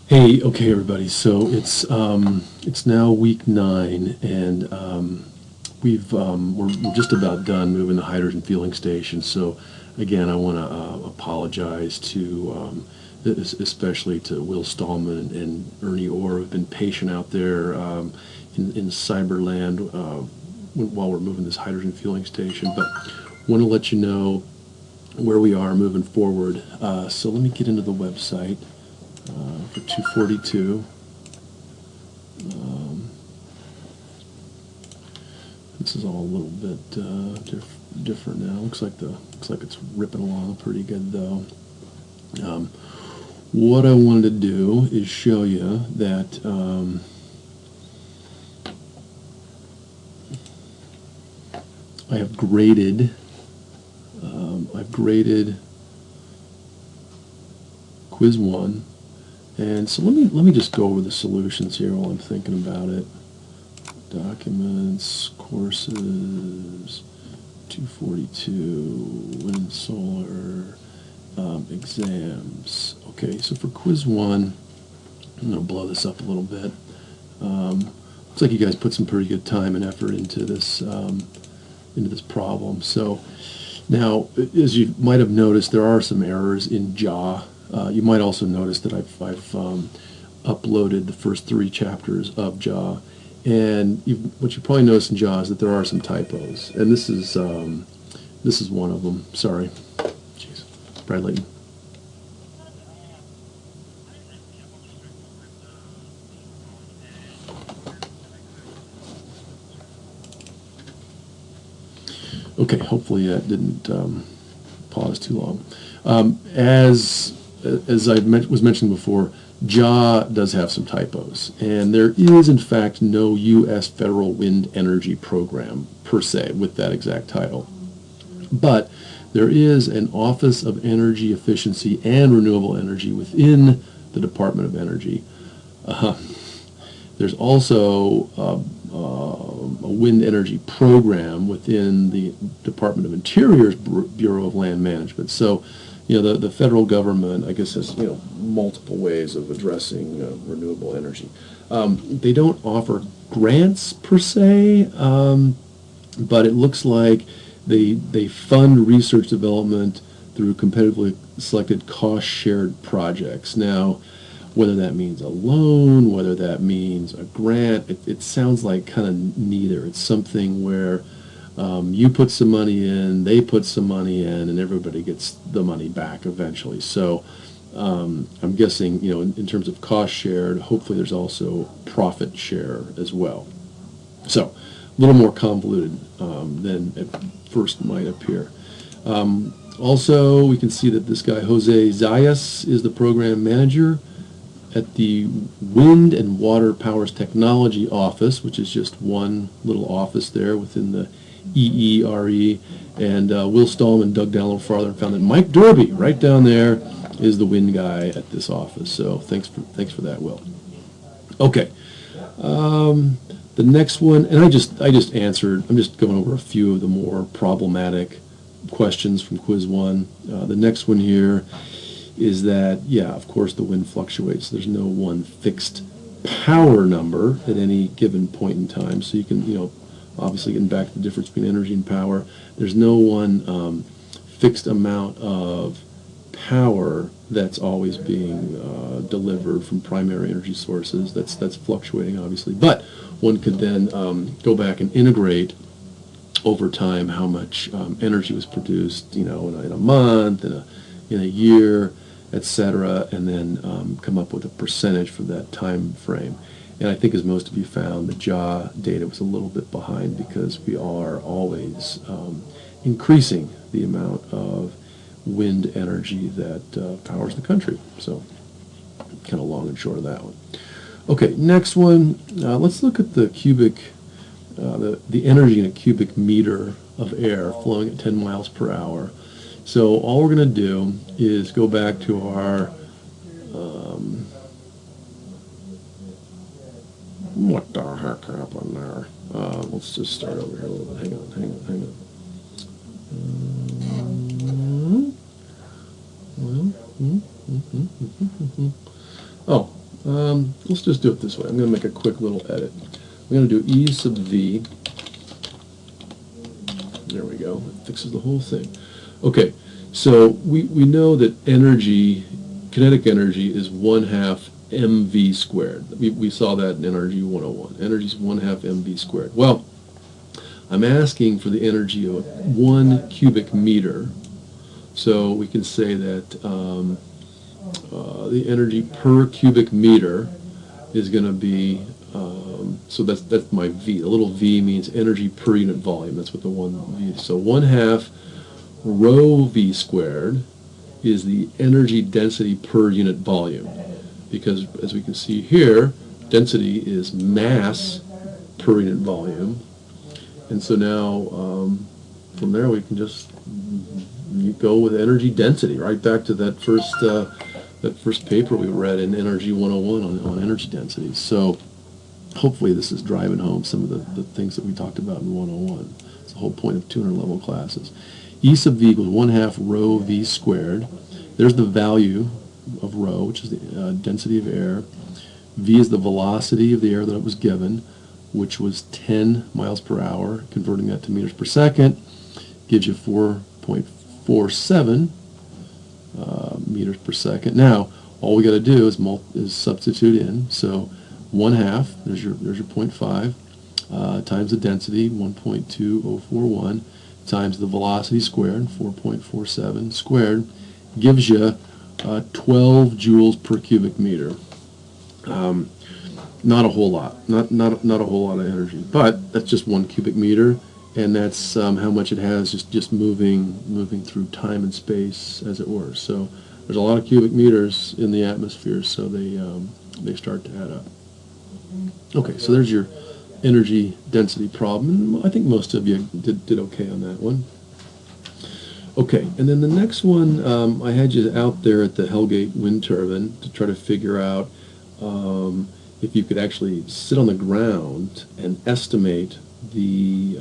Hey, okay, everybody. So it's now week 9, and we're just about done moving the hydrogen fueling station. So again, I want to apologize to especially to Will Stallman and Ernie Orr, who've been patient out there in Cyberland while we're moving this hydrogen fueling station. But want to let you know where we are moving forward. So let me get into the website for 242. This is all a little bit different now. Looks like it's ripping along pretty good though. Um, what I wanted to do is show you that I have graded. I've graded quiz 1, and so let me just go over the solutions here while I'm thinking about it. Documents, courses, 242, wind and solar, exams. Okay, so for quiz 1, I'm going to blow this up a little bit. Looks like you guys put some pretty good time and effort into this problem. So now, as you might have noticed, there are some errors in JAW. You might also notice that I've uploaded the first 3 chapters of JAW. And what you probably notice in JAW is that there are some typos, and this is one of them. Sorry, jeez, Brad Layton. Okay, hopefully that didn't pause too long. As I was mentioning before, JAW does have some typos, and there is, in fact, no U.S. federal wind energy program, per se, with that exact title. But there is an Office of Energy Efficiency and Renewable Energy within the Department of Energy. There's also a wind energy program within the Department of Interior's Bureau of Land Management. So, the federal government, I guess, has multiple ways of addressing renewable energy. They don't offer grants per se, but it looks like they fund research development through competitively selected cost-shared projects. Now, whether that means a loan, whether that means a grant, it sounds like kind of neither. It's something where you put some money in, they put some money in, and everybody gets the money back eventually. So I'm guessing, in terms of cost shared, hopefully there's also profit share as well. So a little more convoluted than it first might appear. Also, we can see that this guy, Jose Zayas, is the program manager at the Wind and Water Powers Technology Office, which is just one little office there within the EERE. And Will Stallman dug down a little farther and found that Mike Derby, right down there, is the wind guy at this office. So thanks for that, Will. Okay. The next one, and I just answered. I'm just going over a few of the more problematic questions from Quiz 1. The next one here is that, yeah, of course the wind fluctuates. There's no one fixed power number at any given point in time. So you can, obviously getting back to the difference between energy and power, there's no one fixed amount of power that's always being delivered from primary energy sources. That's fluctuating, obviously. But one could then go back and integrate over time how much energy was produced, in a month, in a year, etc., and then come up with a percentage for that time frame. And I think, as most of you found, the JAW data was a little bit behind because we are always increasing the amount of wind energy that powers the country. So kind of long and short of that one. Okay, next one. Let's look at the the energy in a cubic meter of air flowing at 10 miles per hour. So all we're going to do is go back to our, what the heck happened there? Let's just start over here a little bit. Hang on. Oh, Let's just do it this way. I'm going to make a quick little edit. I'm going to do E sub V. There we go. It fixes the whole thing. Okay, so we know that energy, kinetic energy, is 1/2 mv squared. We saw that in Energy 101. Energy is 1/2 mv squared. Well, I'm asking for the energy of 1 cubic meter. So we can say that the energy per cubic meter is going to be, so that's my V. A little V means energy per unit volume. That's what the 1 V. So 1/2 rho V squared is the energy density per unit volume. Because as we can see here, density is mass per unit volume. And so now from there we can just go with energy density, right back to that first paper we read in Energy 101 on energy density. So hopefully this is driving home some of the things that we talked about in 101. It's the whole point of 200 level classes. E sub V equals 1/2 rho V squared. There's the value of rho, which is the density of air. V is the velocity of the air that it was given, which was 10 miles per hour. Converting that to meters per second gives you 4.47 meters per second. Now, all we got to do is substitute in. So 1/2, there's your 0.5, times the density, 1.2041, times the velocity squared, 4.47 squared, gives you 12 joules per cubic meter. Not a whole lot, not a whole lot of energy, but that's just 1 cubic meter, and that's how much it has just moving through time and space, as it were. So there's a lot of cubic meters in the atmosphere, so they start to add up. Okay, so there's your energy density problem. I think most of you did okay on that one. Okay, and then the next one, I had you out there at the Hellgate wind turbine to try to figure out if you could actually sit on the ground and estimate the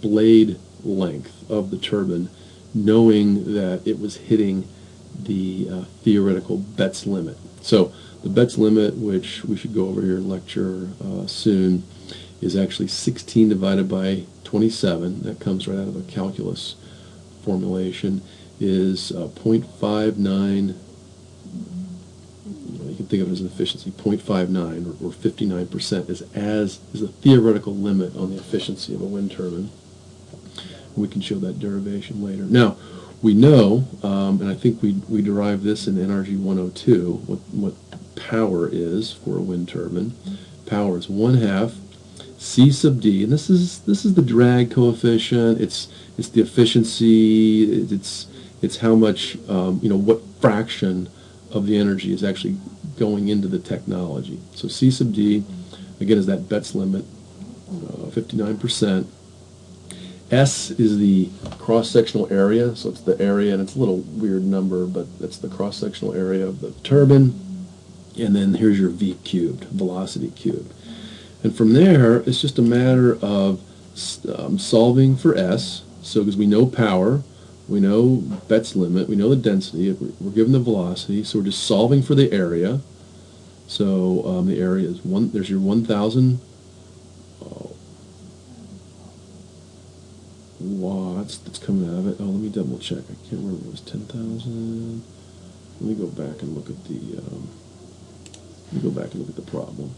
blade length of the turbine, knowing that it was hitting the theoretical Betz limit. So the Betz limit, which we should go over here in lecture soon, is actually 16 divided by 27. That comes right out of a calculus formulation, is 0.59. You can think of it as an efficiency. 0.59 or 59% is a theoretical limit on the efficiency of a wind turbine. We can show that derivation later. Now, we know, and I think we derived this in NRG 102, what power is for a wind turbine. Power is 1/2 C sub D, and this is the drag coefficient. It's the efficiency. It's how much what fraction of the energy is actually going into the technology. So C sub D, again, is that Betz limit, 59%. S is the cross-sectional area, so it's the area, and it's a little weird number, but that's the cross-sectional area of the turbine. And then here's your V cubed, velocity cubed. And from there, it's just a matter of solving for S. So because we know power, we know Betz limit, we know the density, we're given the velocity, so we're just solving for the area. So the area is there's your 1,000 watts that's coming out of it. Oh, let me double check. I can't remember if it was 10,000. Let me go back and look at the problem.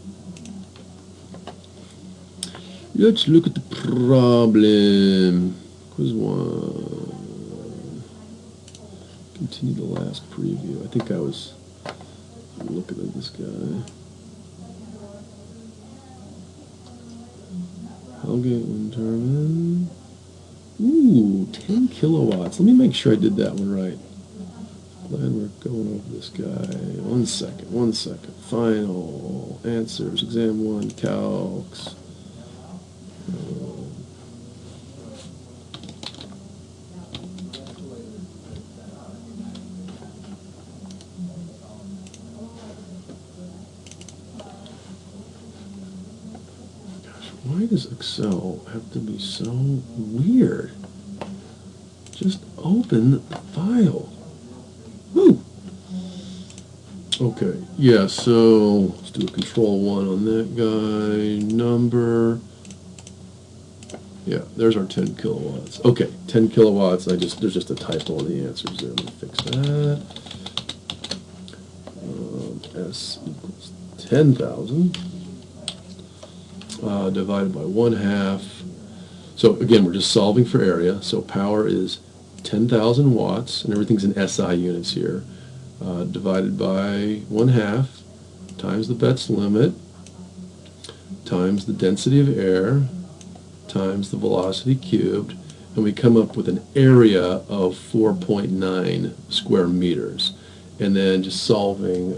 Let's look at the problem. Quiz 1. Continue the last preview. I think I was looking at this guy. Hellgate wind turbine. Ooh, 10 kilowatts. Let me make sure I did that one right. Glad we're going over this guy. One second. Final answers. Exam 1, calcs. Why does Excel have to be so weird? Just open the file. Woo! Okay, yeah, so let's do a control one on that guy. Number, yeah, there's our 10 kilowatts. Okay, 10 kilowatts. There's just a typo in the answers there. Let me fix that. S equals 10,000 divided by 1/2. So again, we're just solving for area. So power is 10,000 watts, and everything's in SI units here, divided by 1/2 times the Betz limit times the density of air times the velocity cubed, and we come up with an area of 4.9 square meters. And then just solving,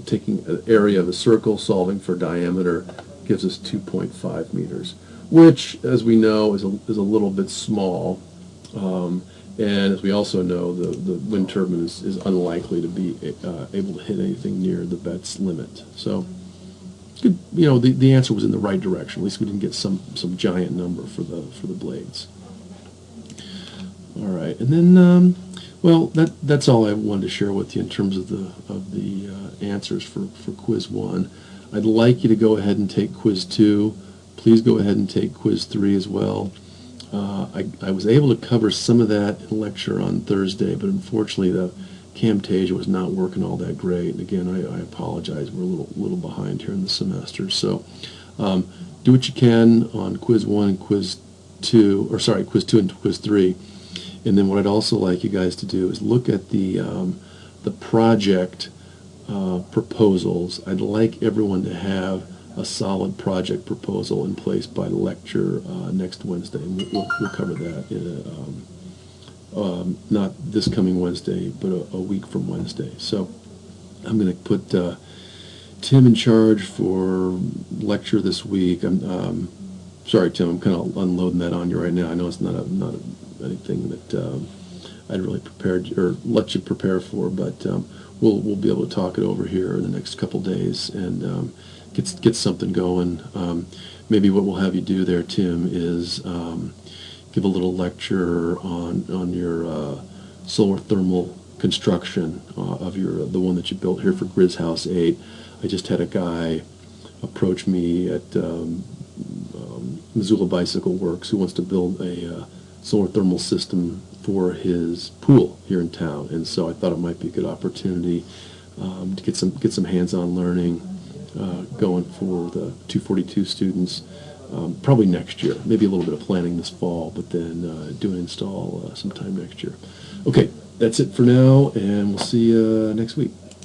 taking an area of a circle, solving for diameter, gives us 2.5 meters, which, as we know, is a little bit small. And as we also know, the wind turbine is unlikely to be able to hit anything near the Betz limit. So, good, the answer was in the right direction. At least we didn't get some giant number for the blades. All right, and then well, that's all I wanted to share with you in terms of the answers for quiz 1. I'd like you to go ahead and take quiz 2. Please go ahead and take quiz 3 as well. I was able to cover some of that in lecture on Thursday, but unfortunately the Camtasia was not working all that great. And again, I apologize. We're a little behind here in the semester. So do what you can on quiz 1 and quiz 2, or sorry, quiz 2 and quiz 3. And then what I'd also like you guys to do is look at the project proposals. I'd like everyone to have a solid project proposal in place by lecture next Wednesday, and we'll cover that in not this coming Wednesday, but a week from Wednesday. So I'm going to put Tim in charge for lecture this week. I'm sorry, Tim, I'm kind of unloading that on you right now. I know it's not anything that I'd really prepared or let you prepare for, but we'll be able to talk it over here in the next couple days and get something going. Maybe what we'll have you do there, Tim, is give a little lecture on your solar thermal construction of the one that you built here for Grizz House 8. I just had a guy approach me at Missoula Bicycle Works who wants to build a solar thermal system for his pool here in town, and so I thought it might be a good opportunity to get some hands-on learning going for the 242 students. Probably next year, maybe a little bit of planning this fall, but then do an install sometime next year. Okay, that's it for now, and we'll see you next week.